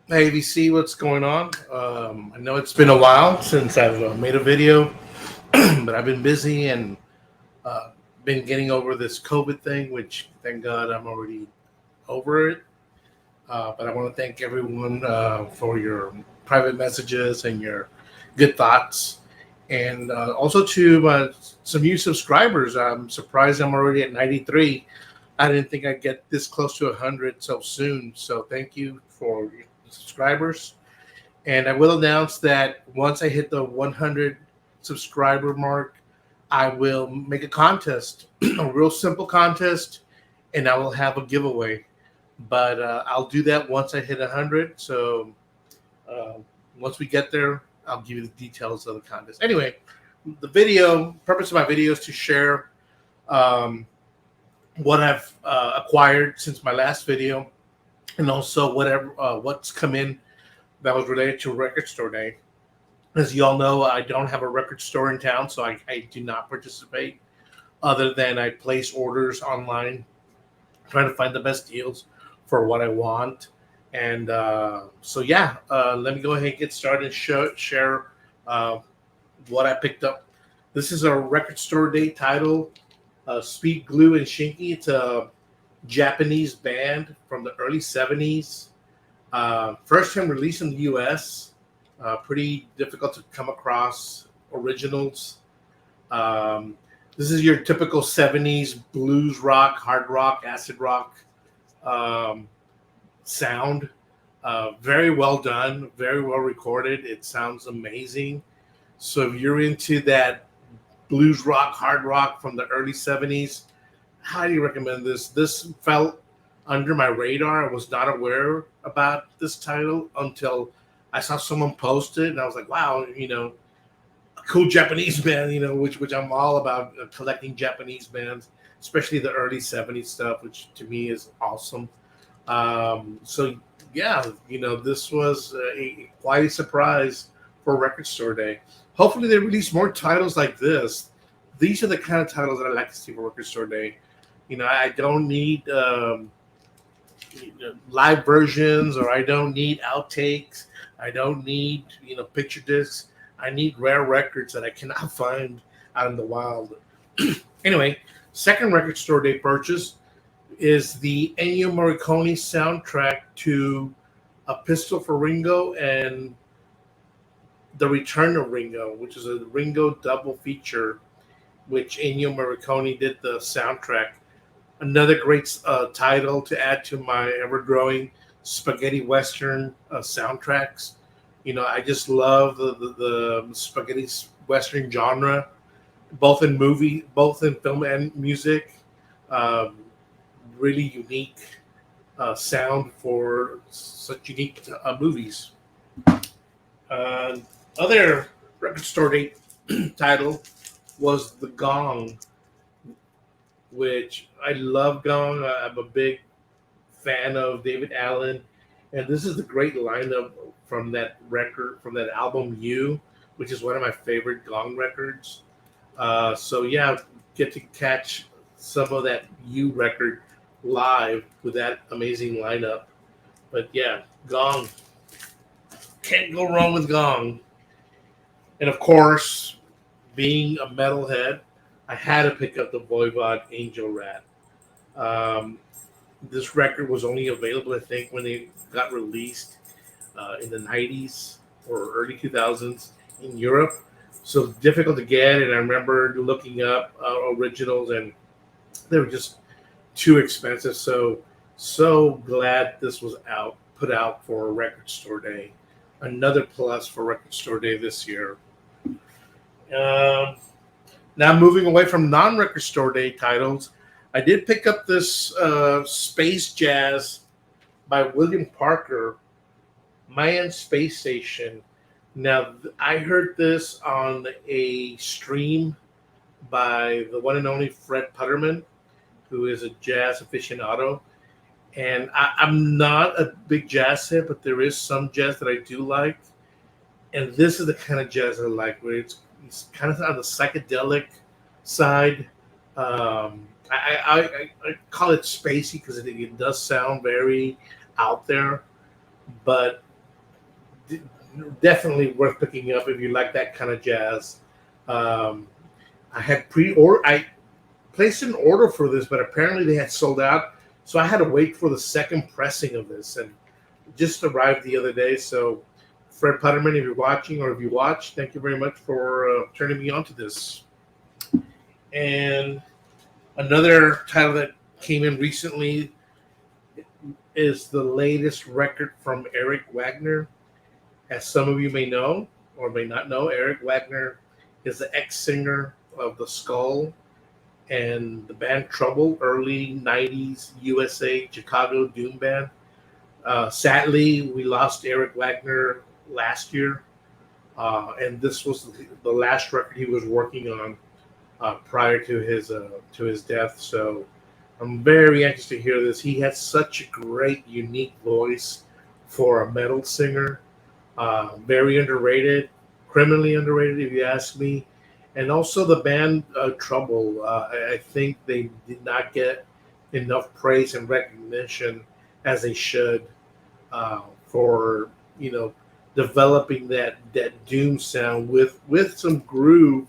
Hey, VC, what's going on? I know it's been a while since I've made a video, but I've been busy and uh, been getting over this COVID thing, which thank God I'm already over it. But I want to thank everyone for your private messages and your good thoughts. And also to some new subscribers. I'm surprised I'm already at 93. I didn't think I'd get this close to 100 so soon. So thank you for your subscribers. And I will announce that once I hit the 100 subscriber mark, I will make a contest, a real simple contest, and I will have a giveaway. But I'll do that once I hit 100. So uh, once we get there, I'll give you the details of the contest. Anyway, the purpose of my video is to share um, what I've acquired since my last video, and also what's come in that was related to Record Store Day. As you all know, I don't have a record store in town, so I do not participate other than I place orders online, trying to find the best deals for what I want. And let me go ahead and get started and share uh, what I picked up. This is a Record Store Day title, Speed Glue and Shinky. It's a Japanese band from the early 70s. First time released in the US. Pretty difficult to come across originals. Um, this is your typical 70s blues rock, hard rock, acid rock um, sound. Very well done, very well recorded. It sounds amazing. So if you're into that blues rock, hard rock from the early 70s, highly recommend this. This felt under my radar. I was not aware about this title until I saw someone post it, and I was like, wow, a cool Japanese band, which I'm all about collecting Japanese bands, especially the early 70s stuff, which to me is awesome. So, yeah, this was quite a surprise for Record Store Day. Hopefully, they release more titles like this. These are the kind of titles that I like to see for Record Store Day. I don't need live versions, or I don't need outtakes. I don't need picture discs. I need rare records that I cannot find out in the wild. Anyway, second Record Store Day purchase is the Ennio Morricone soundtrack to A Pistol for Ringo and The Return of Ringo, which is a Ringo double feature, which Ennio Morricone did the soundtrack. Another great title to add to my ever growing spaghetti western soundtracks. I just love the spaghetti western genre, both in film and music. Um, Really unique sound for such unique movies. Uh, Other Record Store Day title was the Gong, which I love Gong. I'm a big fan of David Allen, and this is the great lineup from that record, from that album "You," which is one of my favorite Gong records. So yeah, get to catch some of that "You" record live with that amazing lineup. But yeah, Gong, can't go wrong with Gong. And of course, being a metalhead, I had to pick up the Voivod Angel Rat. Um, this record was only available, I think, when it got released in the 90s or early 2000s in Europe. So difficult to get. And I remember looking up originals, and they were just too expensive. So glad this was put out for Record Store Day. Another plus for Record Store Day this year. Um, Now moving away from non-Record Store Day titles, I did pick up this Space Jazz by William Parker, Mayan Space Station. Now, I heard this on a stream by the one and only Fred Putterman, who is a jazz aficionado. And I'm not a big jazz head, but there is some jazz that I do like. And this is the kind of jazz I like, where it's kind of on the psychedelic side. I call it spacey because it does sound very out there, but definitely worth picking up if you like that kind of jazz. Um, I had I placed an order for this, but apparently they had sold out, so I had to wait for the second pressing of this, and it just arrived the other day. So, Fred Putterman, if you're watching or if you watch, thank you very much for turning me on to this. And another title that came in recently is the latest record from Eric Wagner. As some of you may know or may not know, Eric Wagner is the ex-singer of The Skull and the band Trouble, early 90s USA Chicago doom band. Sadly, we lost Eric Wagner last year, and this was the last record he was working on prior to his death. So I'm very anxious to hear this. He has such a great, unique voice for a metal singer. Very underrated, criminally underrated, if you ask me. And also the band Trouble. I think they did not get enough praise and recognition as they should for developing that doom sound with some groove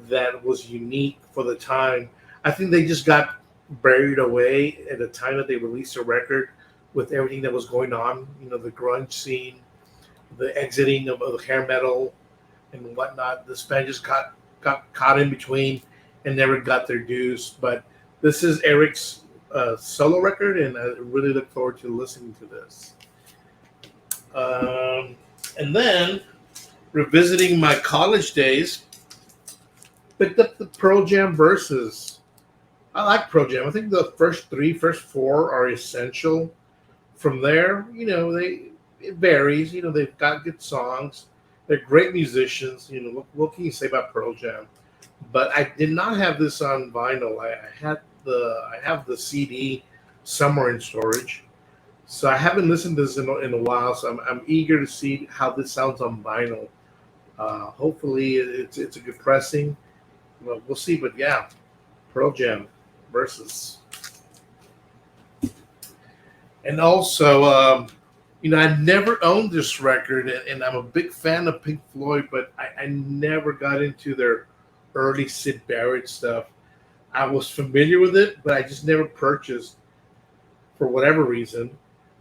that was unique for the time. I think they just got buried away at the time that they released a record with everything that was going on. The grunge scene, the exiting of the hair metal and whatnot. This band just got caught in between and never got their dues. But this is Eric's solo record, and I really look forward to listening to this. And then, revisiting my college days, picked up the Pearl Jam verses. I like Pearl Jam. I think the first four are essential. From there, it varies. They've got good songs. They're great musicians. What can you say about Pearl Jam? But I did not have this on vinyl. I have the CD somewhere in storage. So I haven't listened to this in a while. So I'm eager to see how this sounds on vinyl. Hopefully it's a good pressing. Well, we'll see. But yeah, Pearl Jam versus. And also, I never owned this record, and I'm a big fan of Pink Floyd, but I never got into their early Syd Barrett stuff. I was familiar with it, but I just never purchased for whatever reason.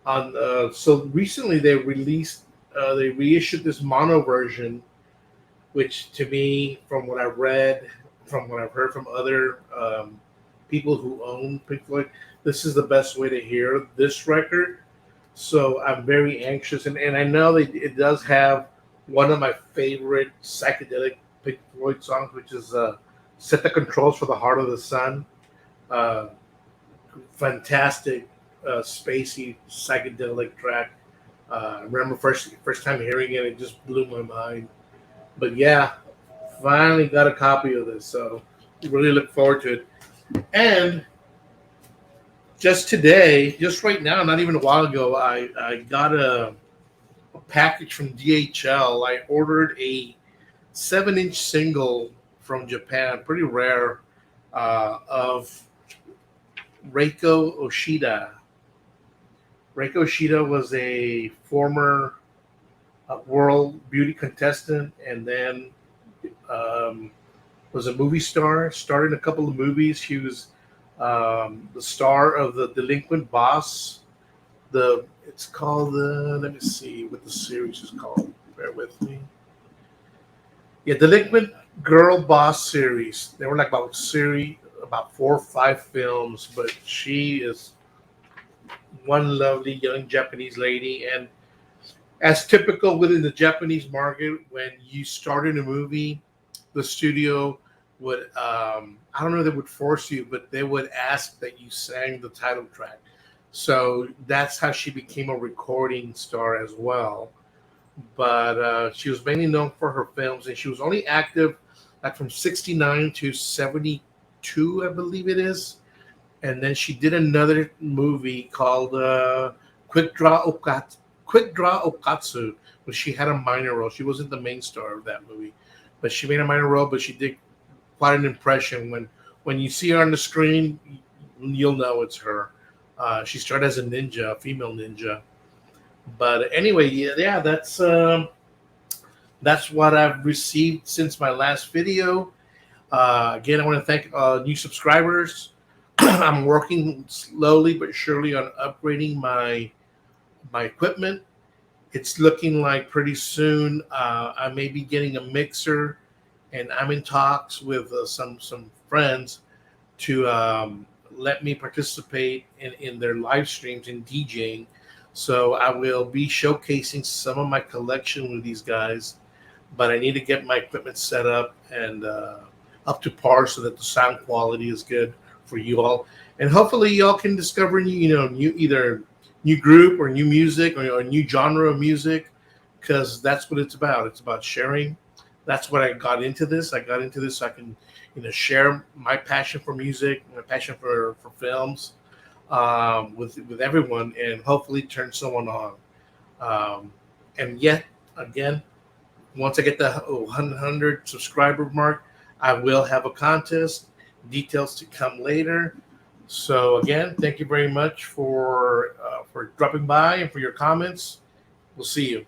So recently they reissued this mono version, which to me, from what I've read, from what I've heard from other people who own Pink Floyd, this is the best way to hear this record. So I'm very anxious, and I know it does have one of my favorite psychedelic Pink Floyd songs, which is "Set the Controls for the Heart of the Sun." Fantastic, spacey psychedelic track. I remember first time hearing it, it just blew my mind. But yeah, finally got a copy of this, so really look forward to it. And just today, just right now, not even a while ago, I got a package from DHL. I ordered a 7-inch single from Japan, pretty rare, of Reiko Oshida. Reiko Oshida was a former world beauty contestant, and then was a movie star. Starred in a couple of movies. She was the star of the Delinquent Boss. It's called let me see what the series is called. Bear with me. Yeah, Delinquent Girl Boss series. They were like about 4 or 5 films, but she is one lovely young Japanese lady. And as typical within the Japanese market, when you start in a movie, the studio would I don't know if they would force you, but they would ask that you sang the title track. So that's how she became a recording star as well. But she was mainly known for her films, and she was only active like from 69 to 72, I believe it is. And then she did another movie called Quick Draw Okatsu, where she had a minor role. She wasn't the main star of that movie, but she made a minor role, but she did quite an impression. When you see her on the screen, you'll know it's her. She started as a ninja, a female ninja. But anyway, yeah, that's what I've received since my last video. Again, I want to thank new subscribers. I'm working slowly but surely on upgrading my equipment. It's looking like pretty soon I may be getting a mixer, and I'm in talks with some friends to let me participate in their live streams in DJing. So I will be showcasing some of my collection with these guys, but I need to get my equipment set up and up to par so that the sound quality is good for you all, and hopefully y'all can discover new either new group or new music or a new genre of music, because that's what it's about. It's about sharing. That's what I got into this. I got into this so I can share my passion for music, my passion for films with everyone, and hopefully turn someone on. And yet again, once I get the 100 subscriber mark, I will have a contest. Details to come later. So again, thank you very much for dropping by and for your comments. We'll see you.